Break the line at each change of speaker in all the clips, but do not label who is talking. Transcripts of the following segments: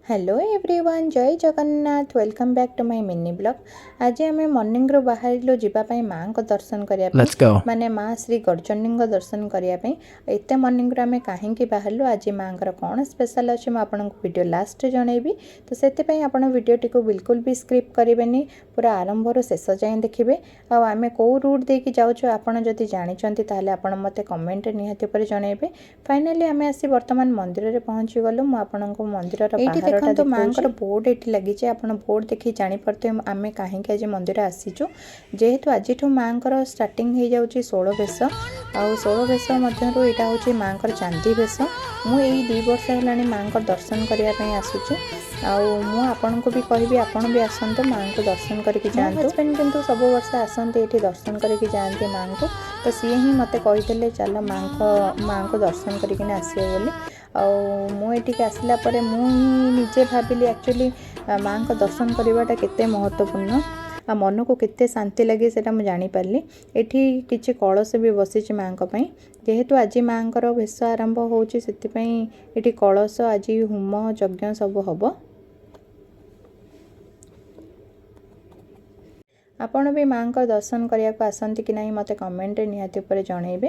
Hello everyone जय Jagannath welcome back to my mini blog. आज आम मॉर्निंग रो बाहर जीवाई माँ को दर्शन करने माने माँ श्री गौरचंडी दर्शन करने एत मॉर्निंग आम कहीं बाहर आज माँ कौन स्पेशल अच्छे मुझे आपको वीडियो लास्ट जनइबी। तो से आप वीडियो को बिल्कुल भी स्क्रिप्ट करेंगे, पूरा आरंभ शेष जाए देखिए। आम कौ रूट देकी जाऊँ आपड़ जदि जानते आपड़ मत कमेंट निहाती जनइबे। फाइनाली आम आसी बर्तमान मंदिर में पहुँची गलु। मुझे मंदिर देखो माँ बोर्ड ये लगी आप बोर्ड देखिए जापे आम कहीं आज मंदिर आसीचु। जेहेतु आज माँ को स्टार्टिंग हो जाऊँगी 16 बेश आ 16 बेश मध्य यहाँ हूँ माँ चांदी बेश। मुझे 2 वर्ष है माँ को दर्शन करने आसूँ आपन को भी कहि आपन भी आसतु माँ को दर्शन करके जातु। हस्बैंड किंतु सब वर्ष आसते ये दर्शन करके जाते माँ को। तो सी ही मत कही चल माँ को दर्शन करके आसवे बोली। मुझे आसला मुझे भाविली एक्चुअली माँ को दर्शन करवाटा केते महत्वपूर्ण आ मन को केते शांति लगे से मुझे जानीपारि। एठी किछि कलश भी बसी माँ को पई। जेहेतु आज माँ को भेष आरंभ होची सेति कलश आज होम यज्ञ सब हब। आपण भी माँ को दर्शन करने को आसती कि नहीं मत कमेंट निहाती जनइबे।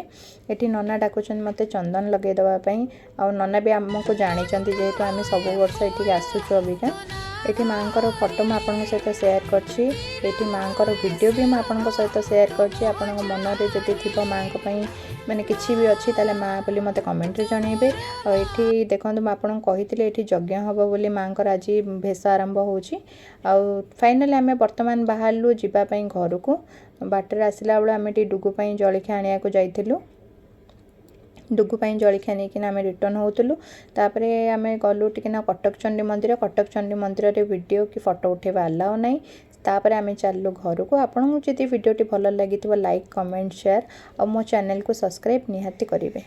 ये नना डाकुचन मत चंदन लगे देवाई आ नना भी आमको जानी जेहेतु आम सब वर्ष ये आसूँ। अबिका ये माँ को फोटो मुझे आपन सहित सेयार कर माँ को वीडियो भी मुझे आपन सहित सेयार कर मन में जब थी माँ को मैंने किसी भी अच्छी ताले माँ बोली मत कमेंट जनइबे। ये देखो मुझे कही ये यज्ञ हम बोली माँ को आज भेष आरंभ होची। फाइनाली आम बर्तमान बाहरलु जीवाई घर को बाटर आसला बेलू आम डुगुपाई जलखिया आने को जाइलु। डुगुपाई जलखिया नहीं आम रिटर्न होतलु। तापर आम गलु टिके कटक चंडी मंदिर रे वीडियो कि फोटो उठेबा अलाउ नहीं। तापर आम चलु घर को। आपको जब वीडियो भल लगी लाइक कमेंट शेयर और मो चैनल को सब्सक्राइब निहाती करेंगे।